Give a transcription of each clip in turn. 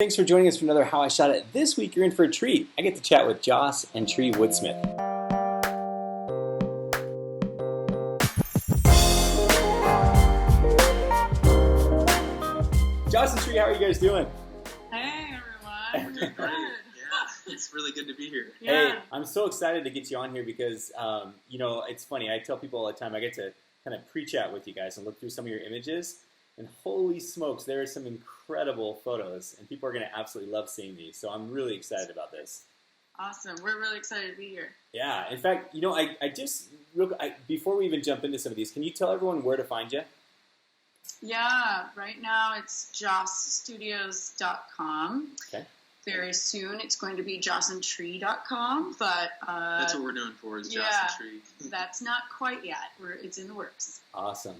Thanks for joining us for another How I Shot It. This week you're in for a treat. I get to chat with Jos and Tree Woodsmith. Jos and Tree, how are you guys doing? Hey everyone. Doing great. Yeah, it's really good to be here. Yeah. Hey, I'm so excited to get you on here because, it's funny. I tell people all the time I get to kind of pre-chat with you guys and look through some of your images. And holy smokes, there are some incredible photos, and people are going to absolutely love seeing these. So I'm really excited about this. Awesome. We're really excited to be here. Yeah. In fact, before we even jump into some of these, can you tell everyone where to find you? Yeah, right now it's josstudios.com. Okay. Very soon it's going to be josandtree.com, but That's what we're known for, is Jos and Tree. That's not quite yet. It's in the works. Awesome.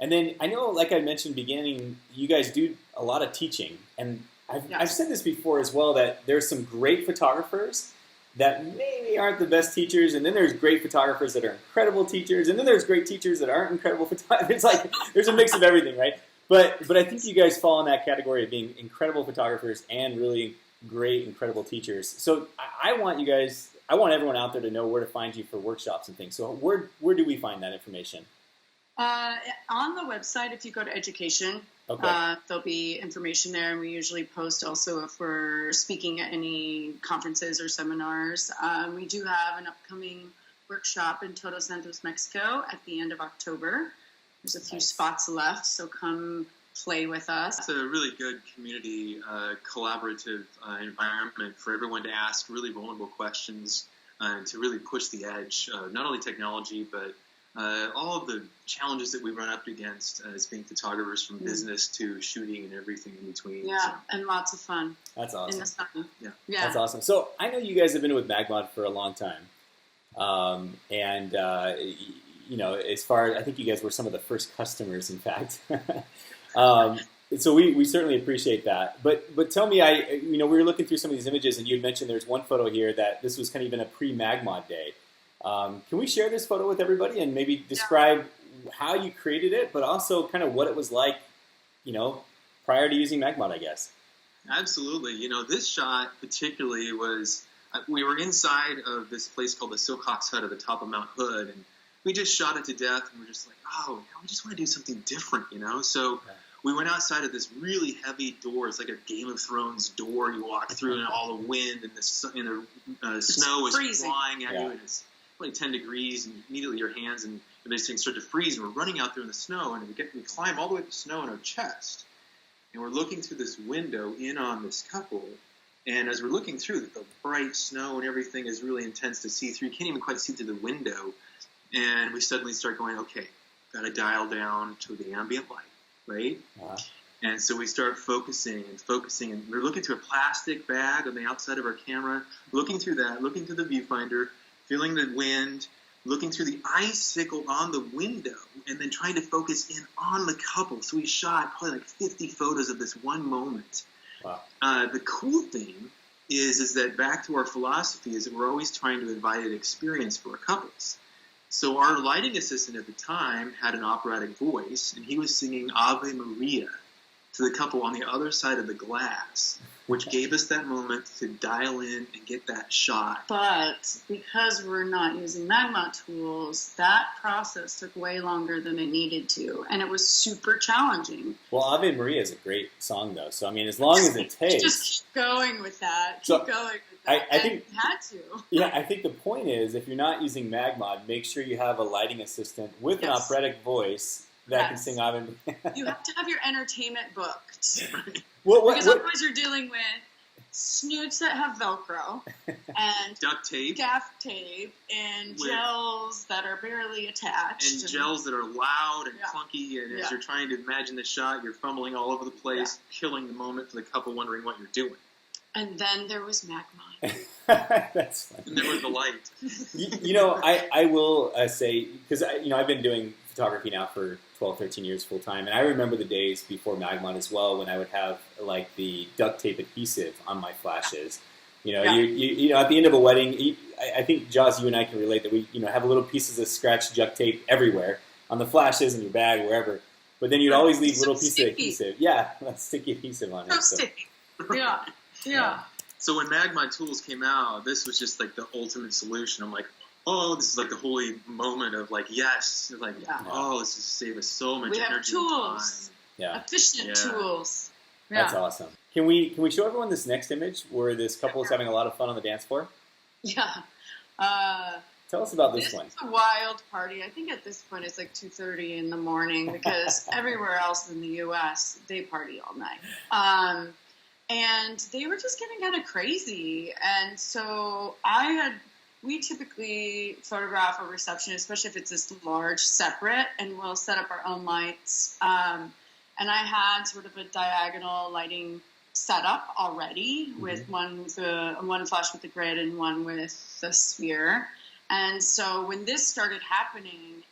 And then I know, like I mentioned beginning, you guys do a lot of teaching. And I've said this before as well, that there's some great photographers that maybe aren't the best teachers, and then there's great photographers that are incredible teachers, and then there's great teachers that aren't incredible photographers. It's like there's a mix of everything, right? But I think you guys fall in that category of being incredible photographers and really great, incredible teachers. So I want everyone out there to know where to find you for workshops and things. So where do we find that information? On the website, if you go to education, Okay. there'll be information there, and we usually post also if we're speaking at any conferences or seminars. We do have an upcoming workshop in Todos Santos, Mexico at the end of October. There's a few spots left, so come play with us. It's a really good community, collaborative environment for everyone to ask really vulnerable questions and to really push the edge of not only technology, but all of the challenges that we run up against as being photographers, from business to shooting and everything in between. Yeah, so. And lots of fun. That's awesome. In the sun. Yeah. That's awesome. So I know you guys have been with MagMod for a long time. As far, I think you guys were some of the first customers, in fact. So we certainly appreciate that. But tell me, we were looking through some of these images, and you had mentioned there's one photo here that this was kind of even a pre-MagMod day. Can we share this photo with everybody and maybe describe how you created it, but also kind of what it was like, prior to using MagMod, I guess? Absolutely. This shot particularly was, we were inside of this place called the Silcox Hut at the top of Mount Hood, and we just shot it to death, and we're just like, we just want to do something different, So we went outside of this really heavy door. It's like a Game of Thrones door you walk through, and all the wind and the snow is freezing. Flying at you, and it's like 10 degrees, and immediately your hands and these things start to freeze, and we're running out there in the snow, and we climb all the way up the snow in our chest, and we're looking through this window in on this couple, and as we're looking through, the bright snow and everything is really intense to see through. You can't even quite see through the window, and we suddenly start going, okay, got to dial down to the ambient light, right? Uh-huh. And so we start focusing, and we're looking through a plastic bag on the outside of our camera, looking through the viewfinder, feeling the wind, looking through the icicle on the window, and then trying to focus in on the couple. So we shot probably like 50 photos of this one moment. Wow. The cool thing is that back to our philosophy is that we're always trying to invite an experience for our couples. So our lighting assistant at the time had an operatic voice, and he was singing Ave Maria to the couple on the other side of the glass, which gave us that moment to dial in and get that shot. But because we're not using MagMod tools, that process took way longer than it needed to, and it was super challenging. Well, Ave Maria is a great song, though. So, as long as it takes... Just keep going with that. So, keep going with that. I think... You had to. Yeah, I think the point is, if you're not using MagMod, make sure you have a lighting assistant with an operatic voice that can sing Ave Maria. You have to have your entertainment booked. Because otherwise you're dealing with snoots that have Velcro and duct tape, gaff tape, and gels that are barely attached. And gels that are loud and clunky, and as you're trying to imagine the shot, you're fumbling all over the place, killing the moment for the couple wondering what you're doing. And then there was MagMod. That's funny. And there was the light. I will say, because I've been doing photography now for 12, 13 years full time, and I remember the days before MagMod as well when I would have like the duct tape adhesive on my flashes. You at the end of a wedding, I think Jos, you and I can relate that we have little pieces of scratch duct tape everywhere on the flashes in your bag, wherever. But then you'd always leave little pieces of adhesive. Yeah, sticky adhesive on it. So sticky. Yeah. So when MagMod tools came out, this was just like the ultimate solution. I'm like, oh, this is like the holy moment of like, yes, like, oh, this is save us so much we have energy tools. and time. Efficient tools. That's awesome. Can we show everyone this next image where this couple is having a lot of fun on the dance floor? Yeah. Tell us about this one. It's a wild party. I think at this point it's like 2:30 in the morning because everywhere else in the U.S. they party all night. And they were just getting kind of crazy. And so we typically photograph a reception, especially if it's this large, separate, and we'll set up our own lights. And I had sort of a diagonal lighting setup already with one flash with the grid and one with the sphere. And so when this started happening,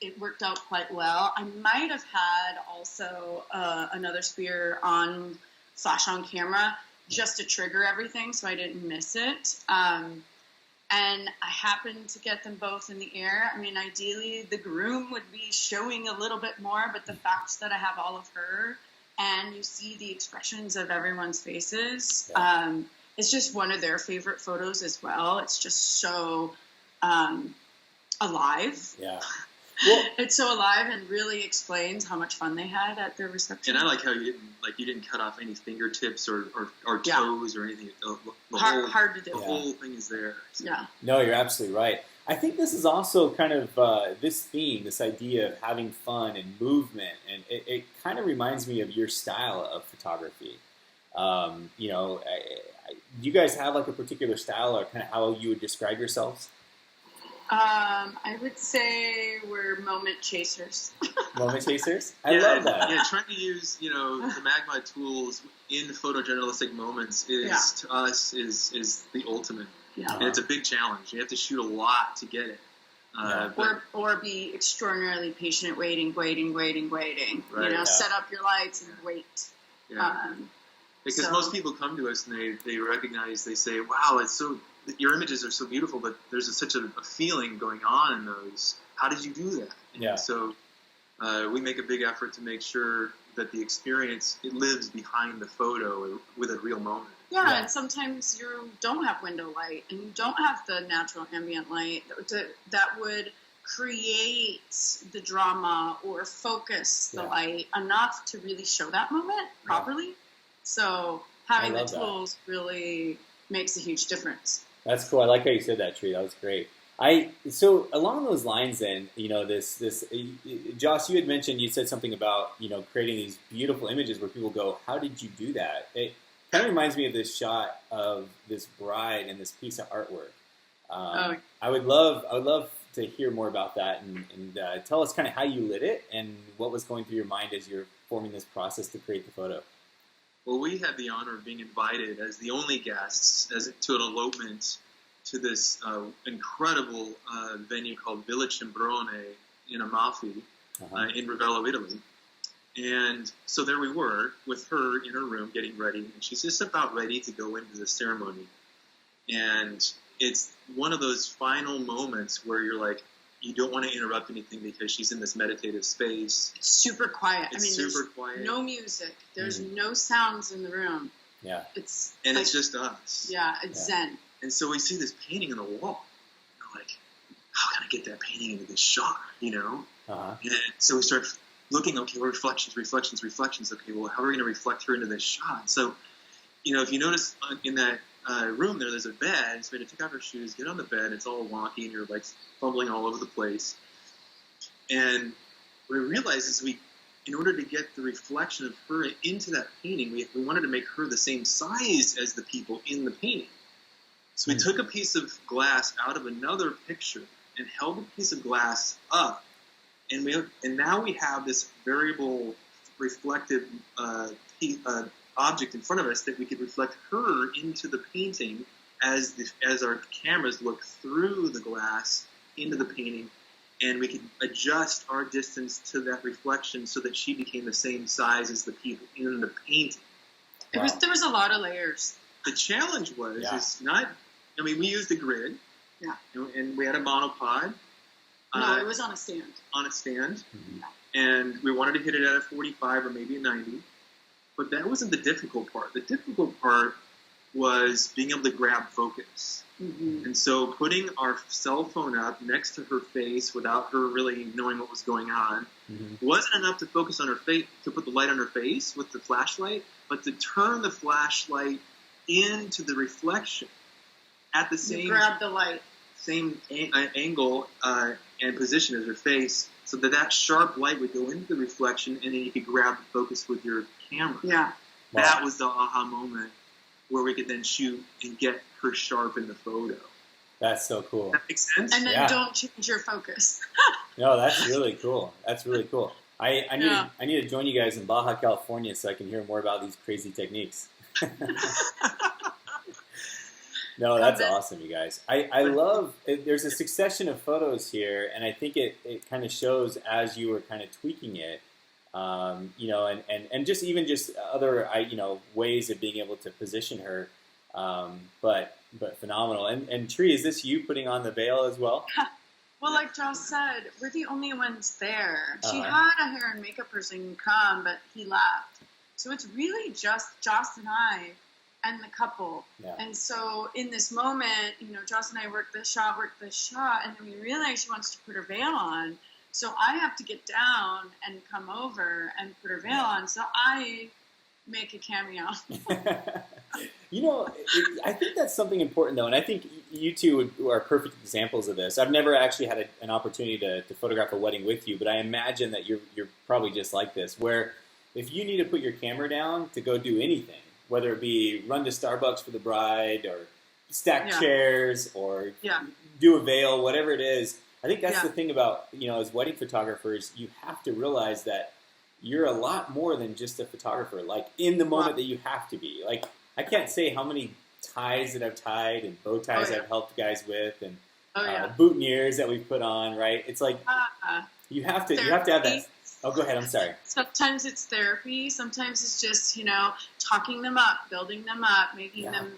it worked out quite well. I might have had also another sphere on flash on camera just to trigger everything so I didn't miss it. And I happened to get them both in the air. I mean, ideally, the groom would be showing a little bit more, but the fact that I have all of her and you see the expressions of everyone's faces, it's just one of their favorite photos as well. It's just so alive. Yeah. Well, it's so alive and really explains how much fun they had at their reception. And I like how you didn't cut off any fingertips or toes or anything. Hard to do. The whole thing is there. So. Yeah. No, you're absolutely right. I think this is also kind of this theme, this idea of having fun and movement, and it kind of reminds me of your style of photography. Do you guys have like a particular style or kind of how you would describe yourselves? I would say we're moment chasers. Moment chasers? I love that. Yeah, trying to use, the MagMod tools in photojournalistic moments to us is the ultimate. Yeah. And it's a big challenge. You have to shoot a lot to get it. Or be extraordinarily patient, waiting. Right, set up your lights and wait. Yeah. Because most people come to us and they recognize, they say, wow, your images are so beautiful, but there's such a feeling going on in those. How did you do that? And so we make a big effort to make sure that the experience, it lives behind the photo with a real moment. Yeah, and sometimes you don't have window light and you don't have the natural ambient light that would create the drama or focus the light enough to really show that moment properly. So having the tools really makes a huge difference. That's cool. I like how you said that, Tree. That was great. So along those lines, then, Jos, you had mentioned, you said something about creating these beautiful images where people go, "How did you do that?" It kind of reminds me of this shot of this bride and this piece of artwork. I would love to hear more about that and tell us kind of how you lit it and what was going through your mind as you're forming this process to create the photo. Well, we had the honor of being invited as the only guests to an elopement to this incredible venue called Villa Cimbrone in Amalfi in Ravello, Italy. And so there we were with her in her room getting ready, and she's just about ready to go into the ceremony. And it's one of those final moments where you're like, you don't want to interrupt anything because she's in this meditative space. It's super quiet. It's super quiet. No music. There's no sounds in the room. Yeah. It's just us. Yeah, it's zen. And so we see this painting on the wall. We're like, how can I get that painting into this shot, And so we start looking, okay, reflections. Okay, well, how are we going to reflect her into this shot? So, if you notice in that room there's a bed, so we had to take off her shoes, get on the bed, it's all wonky, and you're like fumbling all over the place. And what we realized is in order to get the reflection of her into that painting, we wanted to make her the same size as the people in the painting. So we took a piece of glass out of another picture and held the piece of glass up, and now we have this variable reflective object in front of us that we could reflect her into the painting as our cameras look through the glass into the painting, and we could adjust our distance to that reflection so that she became the same size as the people in the painting. There was a lot of layers. The challenge was we used a grid, and we had a monopod. No, it was on a stand. On a stand, and we wanted to hit it at a 45 or maybe a 90. But that wasn't the difficult part. The difficult part was being able to grab focus. Mm-hmm. And so putting our cell phone up next to her face without her really knowing what was going on wasn't enough to focus on her face, to put the light on her face with the flashlight, but to turn the flashlight into the reflection at the grab the light. same angle and position as her face, so that sharp light would go into the reflection, and then you could grab the focus with your camera. Yeah. Wow. That was the aha moment where we could then shoot and get her sharp in the photo. That's so cool. That makes sense? And then Yeah. don't change your focus. No, that's really cool. That's really cool. I need to join you guys in Baja California so I can hear more about these crazy techniques. No, that's awesome, you guys. I love it. There's a succession of photos here, and I think it kind of shows as you were kind of tweaking it, you know, and just even just other ways of being able to position her, but phenomenal. And Tree, is this you putting on the veil as well? Well, like Joss said, we're the only ones there. She Uh-huh. had a hair and makeup person come, but he left. So it's really just Joss and I and the couple. Yeah. And so in this moment, you know, Joss and I work this shot, and then we realize she wants to put her veil on. So I have to get down and come over and put her veil on. So I make a cameo. You know, I think that's something important, though, and I think you two are perfect examples of this. I've never actually had an opportunity to photograph a wedding with you, but I imagine that you're probably just like this, where if you need to put your camera down to go do anything, whether it be run to Starbucks for the bride or stack chairs or do a veil, whatever it is, I think that's the thing about, you know, as wedding photographers, you have to realize that you're a lot more than just a photographer, like in the moment that you have to be. Like, I can't say how many ties that I've tied and bow ties I've helped guys with and boutonnieres that we've put on, right? It's like you have to have that. Oh, go ahead. I'm sorry. Sometimes it's therapy. Sometimes it's just, you know, talking them up, building them up, making them,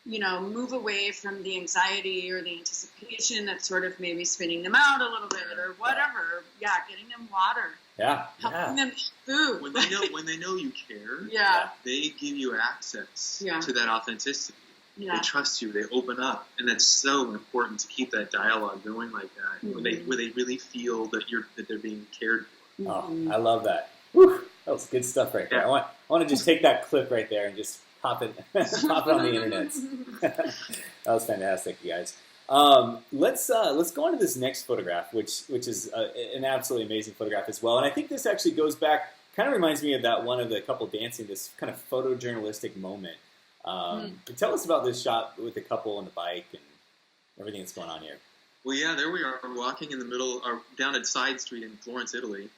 you know, move away from the anxiety or the anticipation that's sort of maybe spinning them out a little bit or whatever. Yeah, getting them water. Yeah. Helping them eat food. When they know you care, they give you access to that authenticity. Yeah. They trust you. They open up, and that's so important to keep that dialogue going like that, where they really feel that they're being cared for. Oh, I love that. Whew, that was good stuff right there. I want to just take that clip right there and just pop it on the internet. That was fantastic, you guys. Let's go on to this next photograph, which is an absolutely amazing photograph as well. And I think this actually goes back, kind of reminds me of that one of the couple dancing, this kind of photojournalistic moment. But tell us about this shot with the couple and the bike and everything that's going on here. Well, yeah, there we are. We're walking in the middle, or down a side street in Florence, Italy,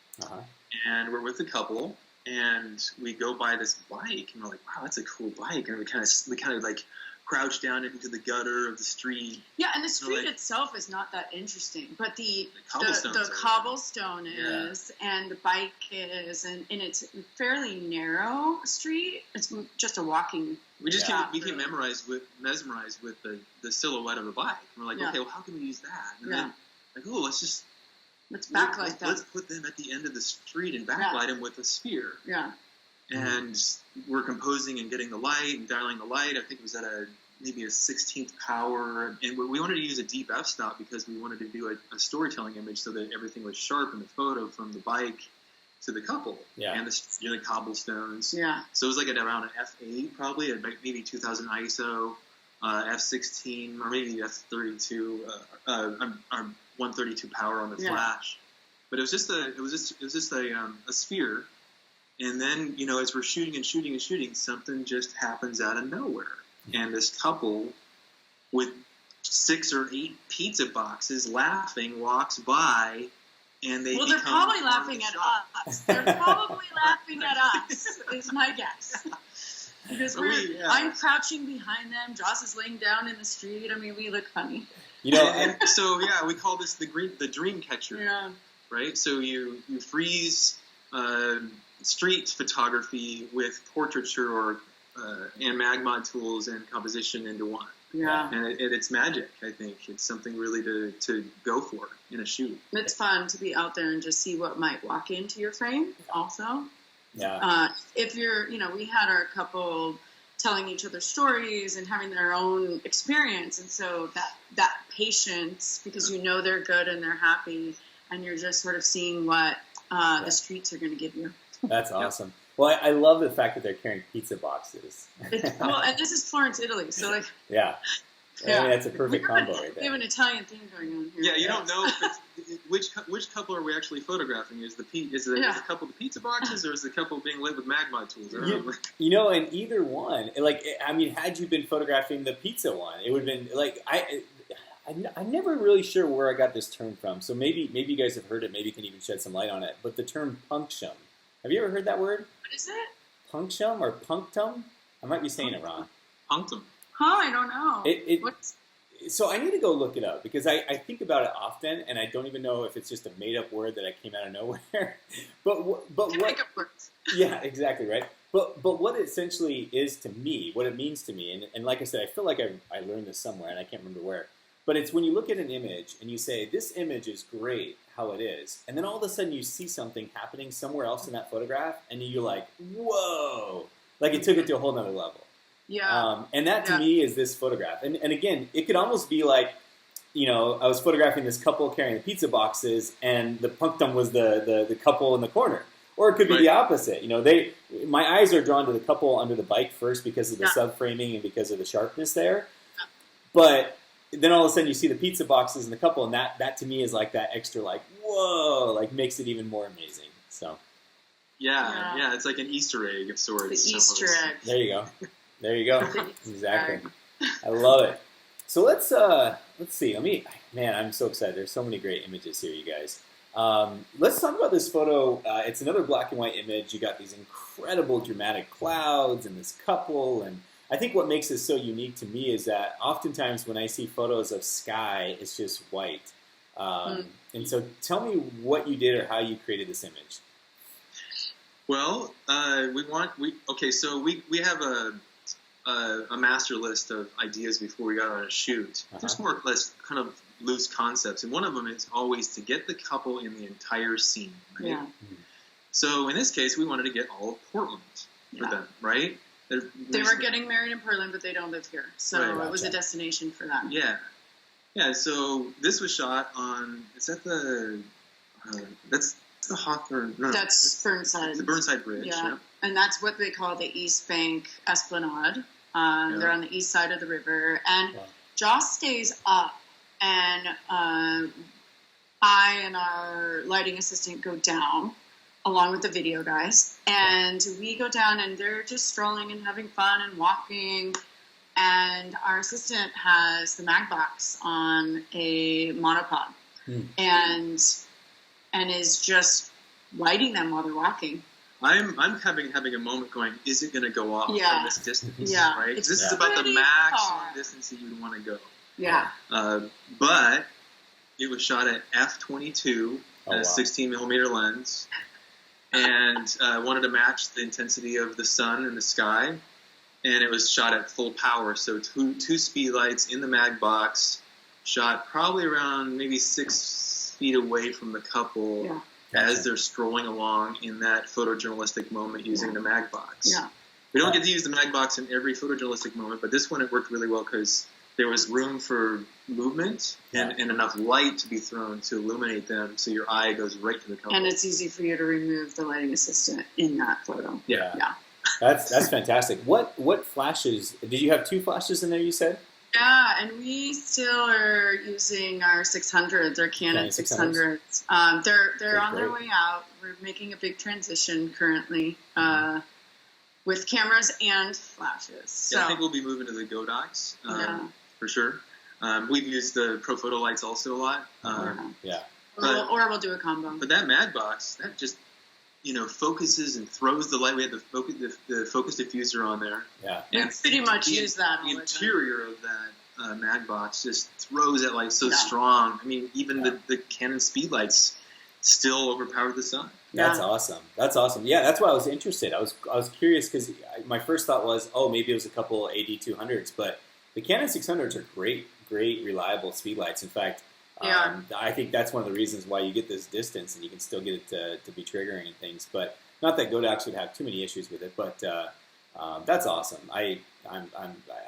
and we're with a couple, and we go by this bike, and we're like, "Wow, that's a cool bike!" And we kind of like crouch down into the gutter of the street. Yeah, and the street itself is not that interesting, but the cobblestone is, and the bike is, and it's a fairly narrow street. It's just a walking. We just became mesmerized with the silhouette of the bike. And we're like, okay, well, how can we use that? And then, like, oh, let's backlight that. Let's put them at the end of the street and backlight them with a sphere. Yeah. And we're composing and getting the light and dialing the light. I think it was at maybe a 16th power. And we wanted to use a deep f-stop because we wanted to do a storytelling image so that everything was sharp in the photo, from the bike to the couple and the cobblestones. Yeah. So it was like at around an f8 probably, at maybe 2000 ISO, f16 or maybe f32, 132 power on the flash. But it was just a sphere. And then, you know, as we're shooting and shooting and shooting, something just happens out of nowhere. And this couple with 6 or 8 pizza boxes laughing walks by, and they're probably laughing at us. They're probably laughing at us, is my guess. Because I'm crouching behind them. Joss is laying down in the street. I mean, we look funny. You know, and so, we call this the dream catcher. Yeah. Right? So you freeze street photography with portraiture and MagMod tools and composition into one. Yeah. And it's magic, I think. It's something really to go for in a shoot. It's fun to be out there and just see what might walk into your frame also. Yeah. If you're, we had our couple telling each other stories and having their own experience, and so that patience, because they're good and they're happy, and you're just sort of seeing what the streets are going to give you. That's awesome. Well, I love the fact that they're carrying pizza boxes. Well, and this is Florence, Italy, so like. Yeah. I mean, that's a perfect combo right there. We have an Italian theme going on here. Yeah, you don't know if it's, which couple are we actually photographing? Is the couple the pizza boxes, or is the couple being lit with MagMod tools? In either one, had you been photographing the pizza one, it would have been like I'm never really sure where I got this term from. So maybe you guys have heard it. Maybe you can even shed some light on it. But the term punctum. Have you ever heard that word? What is it? Punctum or punctum? I might be saying it wrong. Punctum. Huh, I don't know. So I need to go look it up because I think about it often, and I don't even know if it's just a made-up word that I came out of nowhere. but what? Make up words. Yeah, exactly right. But what it essentially is to me, what it means to me, and like I said, I feel like I learned this somewhere, and I can't remember where. But it's when you look at an image and you say, this image is great how it is, and then all of a sudden you see something happening somewhere else in that photograph, and you're like, whoa! Like it took it to a whole nother level. Yeah. And that to me is this photograph. And again, it could almost be like, I was photographing this couple carrying the pizza boxes, and the punctum was the couple in the corner. Or it could be the opposite. My eyes are drawn to the couple under the bike first because of the subframing and because of the sharpness there. But then all of a sudden you see the pizza boxes and the couple, and that to me is like that extra, like, whoa, like makes it even more amazing. So. Yeah, it's like an Easter egg of sorts. The Easter egg. There you go. Exactly. I love it. So let's see. I'm so excited. There's so many great images here, you guys. Let's talk about this photo. It's another black and white image. You got these incredible dramatic clouds and this couple. And I think what makes this so unique to me is that oftentimes when I see photos of sky, it's just white. And so tell me what you did or how you created this image. Well, so we have a master list of ideas before we got on a shoot. There's more or less kind of loose concepts, and one of them is always to get the couple in the entire scene. Right? Yeah. So in this case, we wanted to get all of Portland for them, right? They were getting married in Portland, but they don't live here, so it was a destination for them. Yeah. So this was shot on. Is that the? That's the Hawthorne. No, that's Burnside. The Burnside Bridge. Yeah. And that's what they call the East Bank Esplanade. They're on the east side of the river, and Jos stays up, and I and our lighting assistant go down, along with the video guys, and we go down, and they're just strolling and having fun and walking, and our assistant has the mag box on a monopod, and is just lighting them while they're walking. I'm having a moment going, is it going to go off from this distance? Yeah. Right? This is about the maximum distance that you'd want to go. Yeah. But it was shot at f/22 at a 16 millimeter lens, and wanted to match the intensity of the sun and the sky, and it was shot at full power. So two speed lights in the mag box, shot probably around maybe 6 feet away from the couple. Yeah. As they're strolling along in that photojournalistic moment using the mag box. Yeah. We don't get to use the mag box in every photojournalistic moment, but this one it worked really well because there was room for movement and enough light to be thrown to illuminate them so your eye goes right to the couple. And it's easy for you to remove the lighting assistant in that photo. Yeah. That's fantastic. What flashes? Did you have 2 flashes in there, you said? Yeah, and we still are using our 600s, our Canon 600s. They're on their way out. We're making a big transition currently with cameras and flashes. So. Yeah, I think we'll be moving to the Godox for sure. We've used the Pro Photo lights also a lot. Or we'll do a combo. But that mag box, that just focuses and throws the light. We had the focus diffuser on there. Yeah. And pretty much use that. The interior of that mag box just throws that light so strong. I mean, even the Canon speed lights still overpower the sun. That's awesome. Yeah, that's why I was interested. I was curious because my first thought was, maybe it was a couple AD200s, but the Canon 600s are great, reliable speed lights. In fact, I think that's one of the reasons why you get this distance and you can still get it to be triggering and things. But Not that Godox would have too many issues with it, but that's awesome. I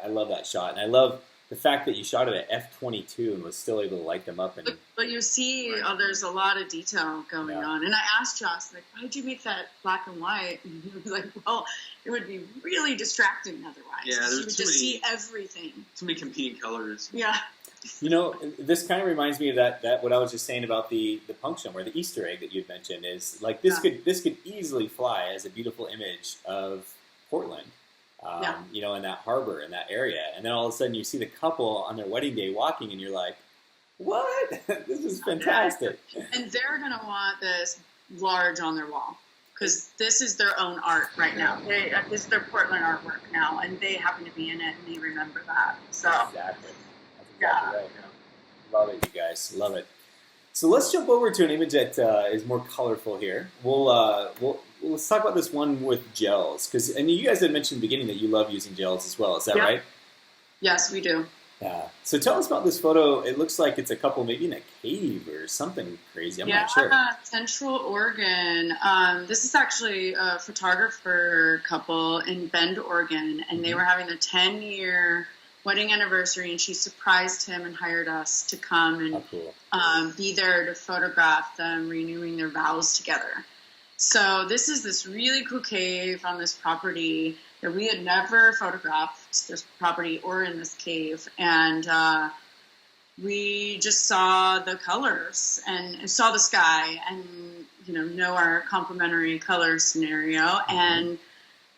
love that shot, and I love the fact that you shot it at f/22 and was still able to light them up. And but you see, there's a lot of detail going on. And I asked Joss, like, why did you make that black and white? And he was like, well, it would be really distracting otherwise. Yeah, you would just see everything. Too many competing colors. Yeah. You know, this kind of reminds me of that what I was just saying about the punctum or the Easter egg that you had mentioned is like this could easily fly as a beautiful image of Portland. You know, in that harbor, in that area. And then all of a sudden you see the couple on their wedding day walking and you're like, what? This is fantastic. And they're going to want this large on their wall because this is their own art right now. This is their Portland artwork now, and they happen to be in it, and they remember that. So Exactly. That's exactly right. Yeah. Love it, you guys. Love it. So let's jump over to an image that is more colorful here. Let's talk about this one with gels, and you guys had mentioned in the beginning that you love using gels as well. Is that right? Yes, we do. Yeah. So tell us about this photo. It looks like it's a couple maybe in a cave or something crazy. I'm not sure. Central Oregon. This is actually a photographer couple in Bend, Oregon, and they were having a 10-year wedding anniversary, and she surprised him and hired us to come and be there to photograph them renewing their vows together. So this is this really cool cave on this property that we had never photographed this property or in this cave. And we just saw the colors and saw the sky and, know our complementary color scenario. And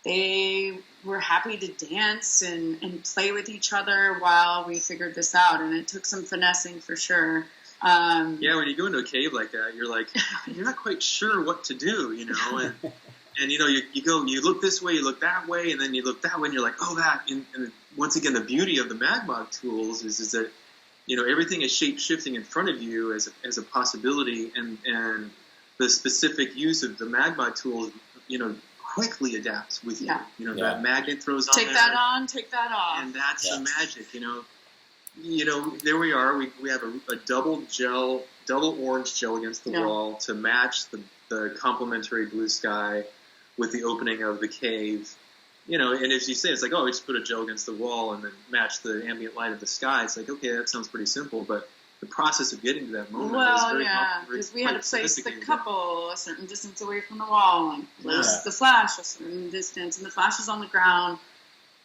they were happy to dance and play with each other while we figured this out. And it took some finessing for sure. When you go into a cave like that, you're like, you're not quite sure what to do, and you look this way, you look that way, and then you look that way, and you're like, oh, that. And once again, the beauty of the MagMod tools is that, everything is shape shifting in front of you as a possibility, and the specific use of the MagMod tools, quickly adapts with you. That magnet throws on take there, that on, take that off, and that's the magic. There we are. We have a double orange gel against the wall to match the complementary blue sky with the opening of the cave. And as you say, it's like, oh, we just put a gel against the wall and then match the ambient light of the sky. It's like, okay, that sounds pretty simple, but the process of getting to that moment was very because we had to place the couple a certain distance away from the wall and place the flash a certain distance, and the flash is on the ground,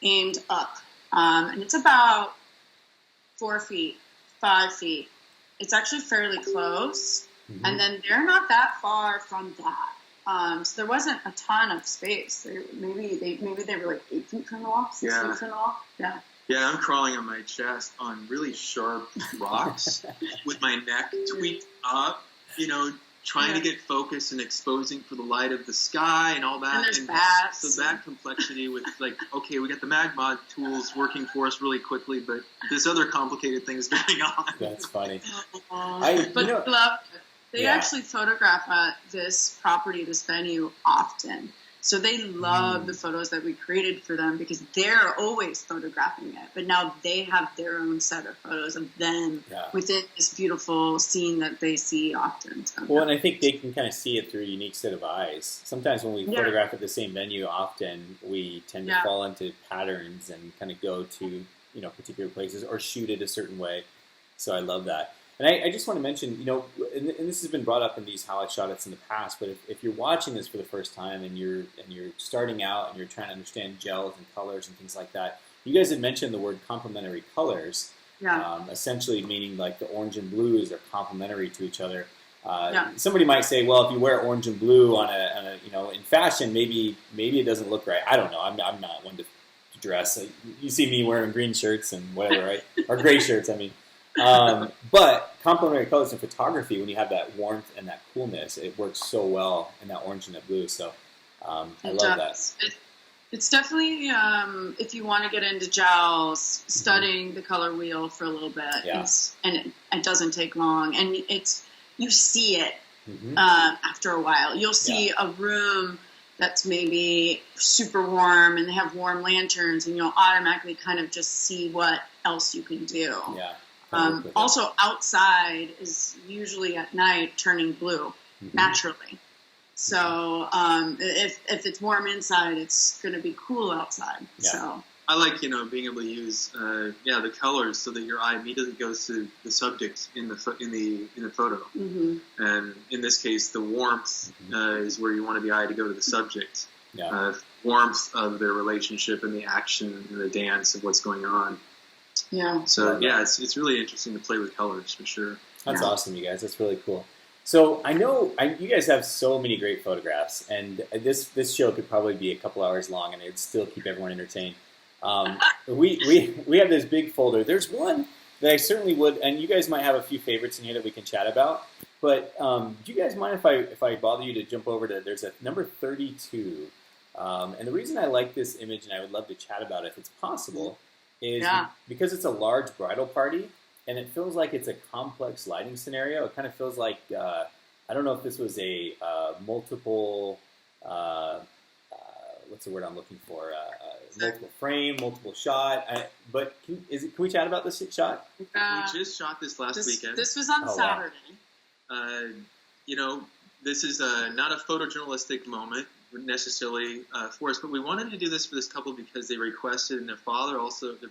aimed up, and it's about 4 feet, 5 feet. It's actually fairly close, and then they're not that far from that. So there wasn't a ton of space. Maybe they were like 8 feet from the wall, 6 feet from the wall. Yeah. Yeah, I'm crawling on my chest on really sharp rocks with my neck tweaked up, trying to get focus and exposing for the light of the sky and all that. And there's bats. So that complexity with like, okay, we got the MagMod tools working for us really quickly, but this other complicated thing is going on. That's funny. They actually photograph at this property, this venue often. So they love the photos that we created for them because they're always photographing it. But now they have their own set of photos of them within this beautiful scene that they see often. So, and I think they can kind of see it through a unique set of eyes. Sometimes when we photograph at the same venue, often we tend to fall into patterns and kind of go to particular places or shoot it a certain way. So I love that. And I just want to mention, and this has been brought up in these How I Shot It's in the past, but if you're watching this for the first time and you're starting out and you're trying to understand gels and colors and things like that, you guys had mentioned the word complementary colors, essentially meaning like the orange and blues are complementary to each other. Somebody might say, well, if you wear orange and blue on a in fashion, maybe it doesn't look right. I don't know. I'm not one to dress. You see me wearing green shirts and whatever, right? Or gray shirts, I mean. But complementary colors in photography, when you have that warmth and that coolness, it works so well in that orange and that blue. So I love that. It's definitely, if you want to get into gels, studying the color wheel for a little bit. And it doesn't take long. And you see it after a while. You'll see a room that's maybe super warm and they have warm lanterns, and you'll automatically kind of just see what else you can do. Also, outside is usually at night turning blue naturally. So if it's warm inside, it's going to be cool outside. Yeah. So I like, being able to use, the colors so that your eye immediately goes to the subject in the photo. mm-hmm. And in this case, the warmth is where you want the eye to go to the subject. Yeah. Warmth of their relationship and the action and the dance of what's going on. Yeah. So it's really interesting to play with colors for sure. That's awesome, you guys. That's really cool. So I know you guys have so many great photographs, and this show could probably be a couple hours long, and it'd still keep everyone entertained. We have this big folder. There's one that I certainly would, and you guys might have a few favorites in here that we can chat about. But do you guys mind if I bother you to jump over to? There's a number 32, and the reason I like this image and I would love to chat about it if it's possible is because it's a large bridal party. And it feels like it's a complex lighting scenario. It kind of feels like, I don't know if this was a multiple, what's the word I'm looking for? Multiple frame, multiple shot. But can we chat about this shot? We just shot this last weekend. This was on Saturday. Wow. This is not a photojournalistic moment necessarily for us, but we wanted to do this for this couple because they requested, and their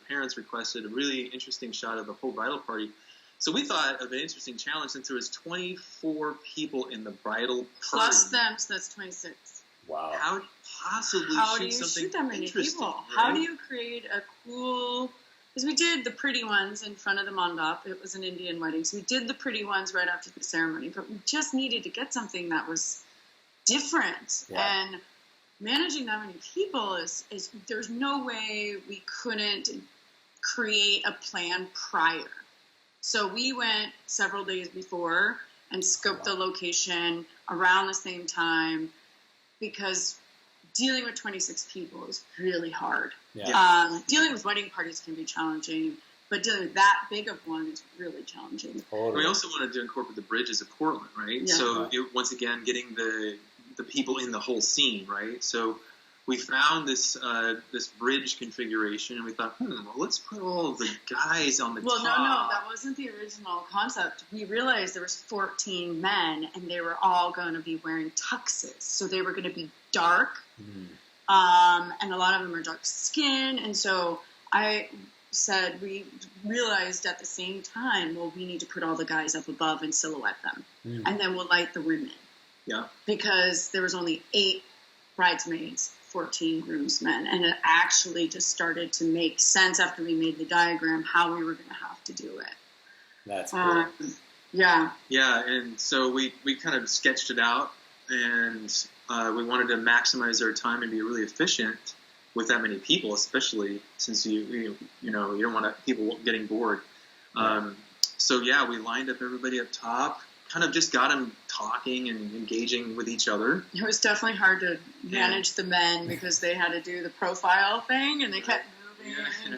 parents requested a really interesting shot of the whole bridal party. So we thought of an interesting challenge since there was 24 people in the bridal party. Plus them, so that's 26. Wow. How do you possibly shoot that many people? Right? How do you create a cool... Because we did the pretty ones in front of the mandap. It was an Indian wedding. So we did the pretty ones right after the ceremony. But we just needed to get something that was different. Yeah. And managing that many people is there's no way we couldn't create a plan prior. So we went several days before and scoped the location around the same time because dealing with 26 people is really hard. Yeah. Dealing with wedding parties can be challenging, but dealing with that big of one is really challenging. Totally. We also wanted to incorporate the bridges of Portland, right? Yeah. So once again, getting the people in the whole scene, right? So we found this bridge configuration, and we thought, well, let's put all of the guys on the top. Well, no, that wasn't the original concept. We realized there was 14 men, and they were all going to be wearing tuxes, so they were going to be dark, and a lot of them are dark skin, and so I said we realized at the same time, well, we need to put all the guys up above and silhouette them, and then we'll light the women. Yeah. Because there was only 8 bridesmaids, 14 groomsmen, and it actually just started to make sense after we made the diagram how we were going to have to do it. That's cool. Yeah. Yeah, and so we kind of sketched it out, and we wanted to maximize our time and be really efficient with that many people, especially since you don't want people getting bored. So yeah, we lined up everybody up top. Kind of just got them talking and engaging with each other. It was definitely hard to manage the men because they had to do the profile thing and they kept moving. Yeah.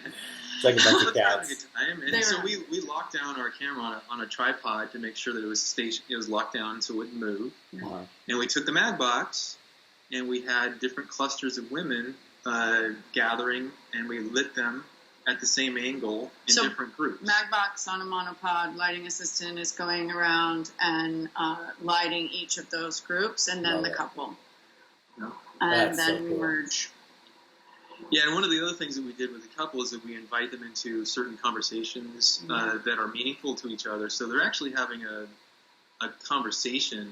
It's like a bunch of cats. And so we locked down our camera on a tripod to make sure that it was locked down so it wouldn't move. Uh-huh. And we took the mag box and we had different clusters of women gathering, and we lit them at the same angle in different groups. MagBox on a monopod, lighting assistant is going around and lighting each of those groups, and then the couple. Yeah. And then we merge. Yeah, and one of the other things that we did with the couple is that we invite them into certain conversations that are meaningful to each other. So they're actually having a conversation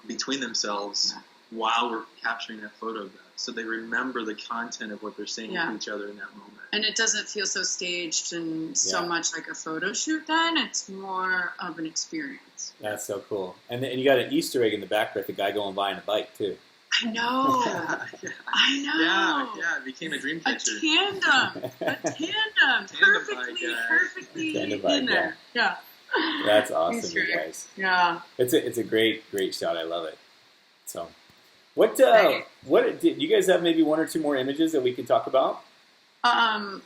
between themselves while we're capturing that photo of them. So they remember the content of what they're saying to each other in that moment. And it doesn't feel so staged and so much like a photo shoot then. It's more of an experience. That's so cool. And you got an Easter egg in the back with the guy going by on a bike, too. I know. I know. Yeah, it became a dream catcher. A tandem. Perfectly in there. Yeah. That's awesome, you guys. Yeah. It's a great shot. I love it. So... What did you guys have? Maybe 1 or 2 more images that we could talk about.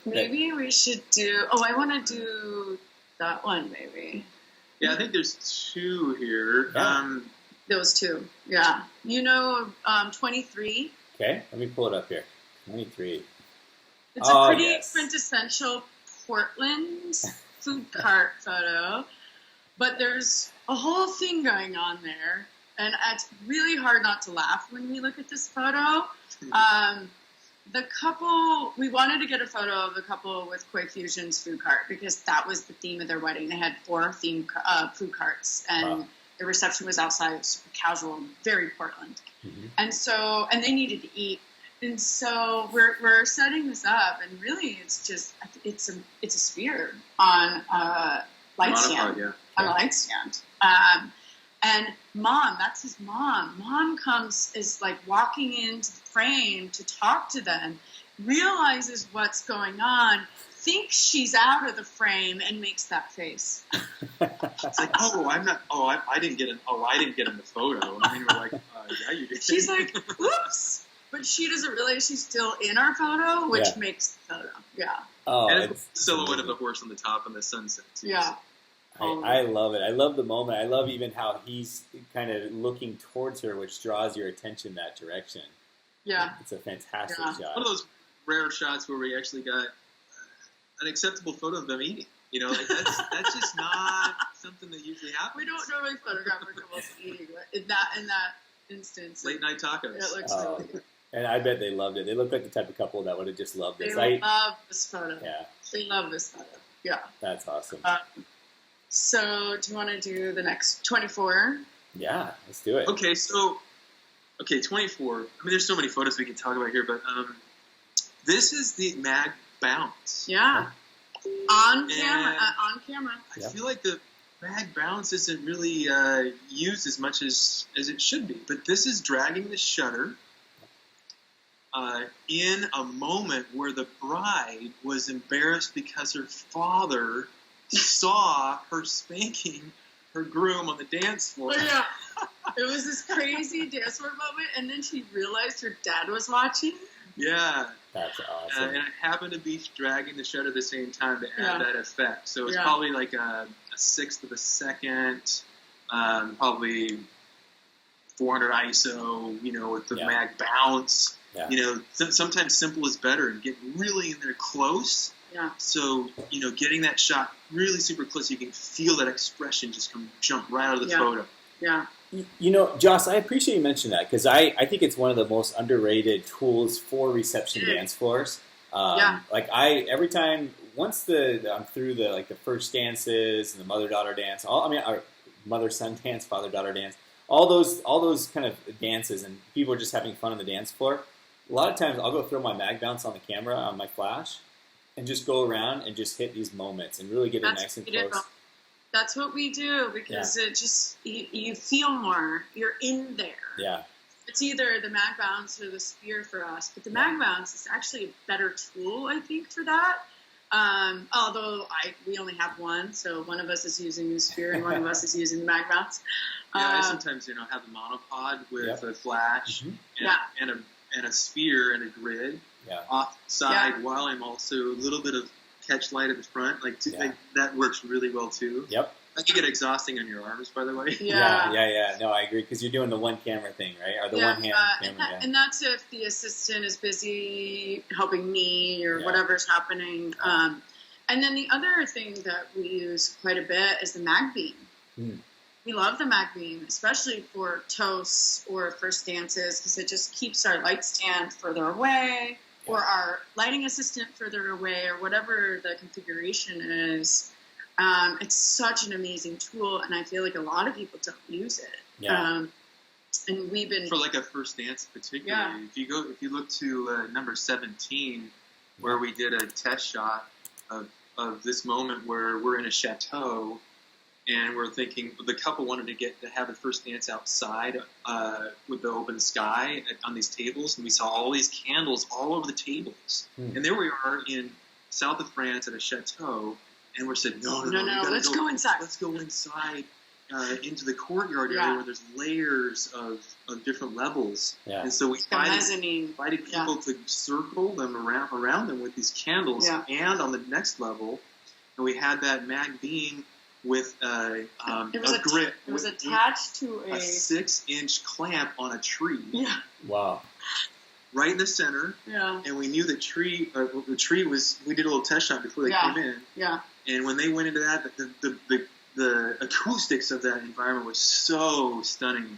Maybe we should do. Oh, I want to do that one. Maybe. Yeah, I think there's 2 here. Yeah. Those 2. Yeah. 23. Okay, let me pull it up here. 23. It's a pretty quintessential Portland food cart photo, but there's a whole thing going on there. And it's really hard not to laugh when we look at this photo. The couple, we wanted to get a photo of the couple with Koi Fusion's food cart because that was the theme of their wedding. They had 4 themed food carts, and the reception was outside, super casual, very Portland. And they needed to eat. And so we're setting this up, and really it's a sphere on a light stand. On a light stand. And Mom, that's his mom. Mom is like walking into the frame to talk to them, realizes what's going on, thinks she's out of the frame, and makes that face. It's like, I didn't get in the photo. I mean, we're like, yeah, you did. She's like, oops. But she doesn't realize she's still in our photo, which makes the photo. Yeah. Oh, and it's the silhouette of the horse on the top and the sunset. Too. Yeah. I love it. I love the moment. I love even how he's kind of looking towards her, which draws your attention that direction. Yeah. It's a fantastic shot. One of those rare shots where we actually got an acceptable photo of them eating. You know, like that's just not something that usually happens. We don't normally photograph our couples eating, but in that instance, late night tacos. It looks really good. And I bet they loved it. They look like the type of couple that would have just loved this. They love this photo. Yeah. They love this photo. Yeah. That's awesome. So, do you want to do the next 24? Yeah, let's do it. Okay, 24. I mean, there's so many photos we can talk about here, but this is the Mag Bounce. Yeah. On camera. I feel like the Mag Bounce isn't really used as much as it should be, but this is dragging the shutter in a moment where the bride was embarrassed because her father saw her spanking her groom on the dance floor. Oh, yeah. It was this crazy dance floor moment, and then she realized her dad was watching. Yeah. That's awesome. And it happened to be dragging the shutter at the same time to add that effect. So it's probably like a 1/6 of a second, probably 400 ISO, you know, with the Mag Bounce. Yeah. You know, sometimes simple is better and get really in there close. Yeah. So, you know, getting that shot really super close, you can feel that expression just jump right out of the photo. Yeah. You know, Jos, I appreciate you mentioning that because I think it's one of the most underrated tools for reception dance floors. Like every time once I'm through the first dances and the mother-daughter dance, our mother-son dance, father-daughter dance, all those kind of dances, and people are just having fun on the dance floor. A lot of times I'll go throw my Mag Bounce on the camera on my flash and just go around and just hit these moments and really get it nice and close. That's what we do because it just you feel more. You're in there. Yeah. It's either the Mag Bounce or the Sphere for us, but the Mag Bounce is actually a better tool, I think, for that. Although we only have one, so one of us is using the Sphere and one of us is using the Mag Bounce. I sometimes have a monopod with a flash and a Sphere and a grid off the side while I'm also a little bit of catch light at the front. That works really well too. Yep. That can get exhausting on your arms, by the way. Yeah. No, I agree because you're doing the one camera thing, right? Or the one hand camera. And that's if the assistant is busy helping me or whatever's happening. And then the other thing that we use quite a bit is the Mag Beam. We love the Mag Beam, especially for toasts or first dances, because it just keeps our light stand further away or our lighting assistant further away or whatever the configuration is. It's such an amazing tool, and I feel like a lot of people don't use it. And we've been for like a first dance, particularly. If you look to number 17, where we did a test shot of this moment where we're in a chateau, and we're thinking the couple wanted to have a first dance outside with the open sky on these tables, and we saw all these candles all over the tables, and there we are in south of France at a chateau. And we said, no, let's go inside. Let's go inside into the courtyard area where there's layers of different levels. Yeah. And so we invited people to circle them around them with these candles. Yeah. And on the next level, and we had that Mag Beam with a grip. It was attached to a 6-inch clamp on a tree. Yeah. Wow. Right in the center. Yeah. And we knew the tree was, we did a little test shot before they came in. Yeah. And when they went into that, the acoustics of that environment was so stunning.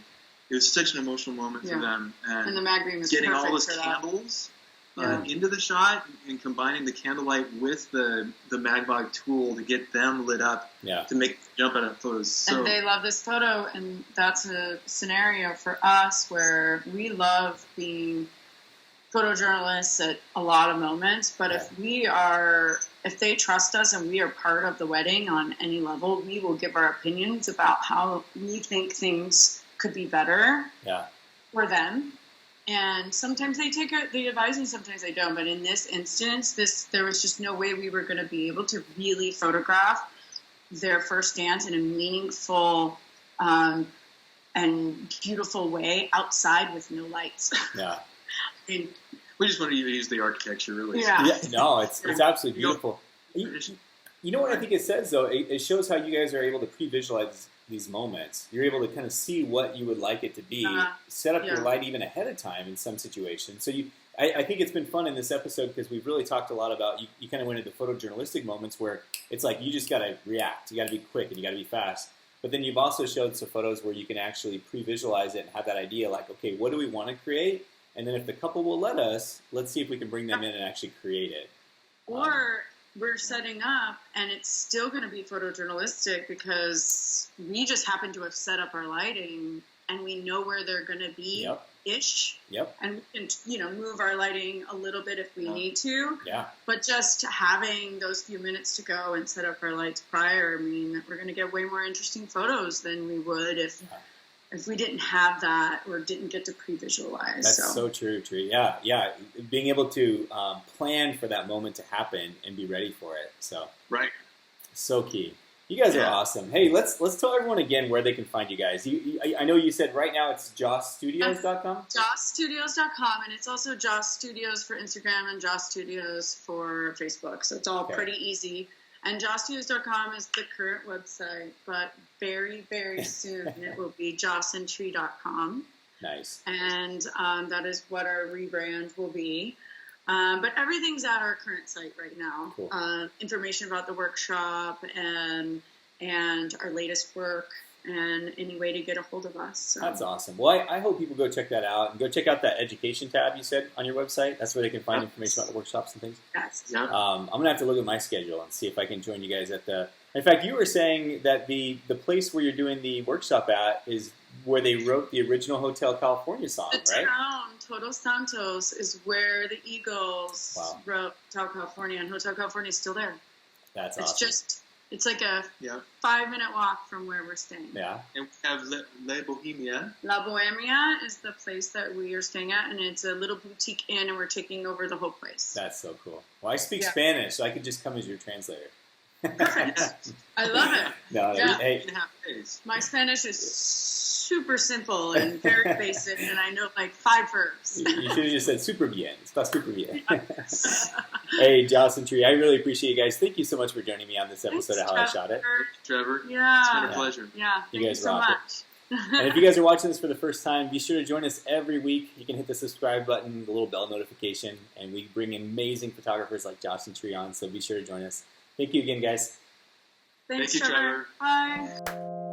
it was such an emotional moment for them. And the MagGrid was getting all perfect those for that. candles into the shot and combining the candlelight with the MagMod tool to get them lit up to make jump out of photos. So, and they love this photo, and that's a scenario for us where we love being photojournalists at a lot of moments, but if they trust us and we are part of the wedding on any level, we will give our opinions about how we think things could be better for them. And sometimes they take the advice and sometimes they don't. But in this instance, there was just no way we were going to be able to really photograph their first dance in a meaningful and beautiful way outside with no lights. Yeah. We just wanted you to use the architecture, really. No, it's absolutely beautiful. You know what I think it says, though? It shows how you guys are able to pre-visualize these moments. You're able to kind of see what you would like it to be, set up your light even ahead of time in some situations. So I think it's been fun in this episode because we've really talked a lot about, you kind of went into photojournalistic moments where it's like you just got to react. You got to be quick and you got to be fast. But then you've also showed some photos where you can actually pre-visualize it and have that idea like, okay, what do we want to create? And then if the couple will let us, let's see if we can bring them in and actually create it. Or we're setting up and it's still going to be photojournalistic because we just happen to have set up our lighting and we know where they're going to be ish. And we can, move our lighting a little bit if we need to. But just having those few minutes to go and set up our lights prior mean that we're going to get way more interesting photos than we would if we didn't have that or didn't get to pre-visualize. That's so true. Yeah. Being able to plan for that moment to happen and be ready for it. So key. You guys are awesome. Hey, let's tell everyone again where they can find you guys. I know you said right now it's josstudios.com? josstudios.com, and it's also Jos Studios for Instagram and Jos Studios for Facebook. So it's all pretty easy. And josstudios.com is the current website, but very, very soon it will be josandtree.com. Nice. And that is what our rebrand will be. But everything's at our current site right now. Cool. Information about the workshop and our latest work and any way to get a hold of us. So. That's awesome. Well, I hope people go check that out and go check out that education tab you said on your website. That's where they can find information about the workshops and things. Yes. I'm going to have to look at my schedule and see if I can join you guys at the... In fact, you were saying that the place where you're doing the workshop at is where they wrote the original Hotel California song, right? The town, Todos Santos, is where the Eagles wrote Hotel California, and Hotel California is still there. That's awesome. It's like a 5-minute walk from where we're staying. Yeah. And we have La Bohemia. La Bohemia is the place that we are staying at, and it's a little boutique inn, and we're taking over the whole place. That's so cool. Well, I speak Spanish, so I could just come as your translator. Perfect. I love it. Hey. My Spanish is super simple and very basic, and I know like 5 verbs. You should have just said super bien. It's called super bien. Hey, Jos Tree, I really appreciate you guys. Thank you so much for joining me on this episode of How I Shot It. Trevor. Yeah. It's been a pleasure. Yeah. You guys so rock much. And if you guys are watching this for the first time, be sure to join us every week. You can hit the subscribe button, the little bell notification, and we bring amazing photographers like Jos Tree on, so be sure to join us. Thank you again, guys. Thanks, Thank you, Trevor. Bye.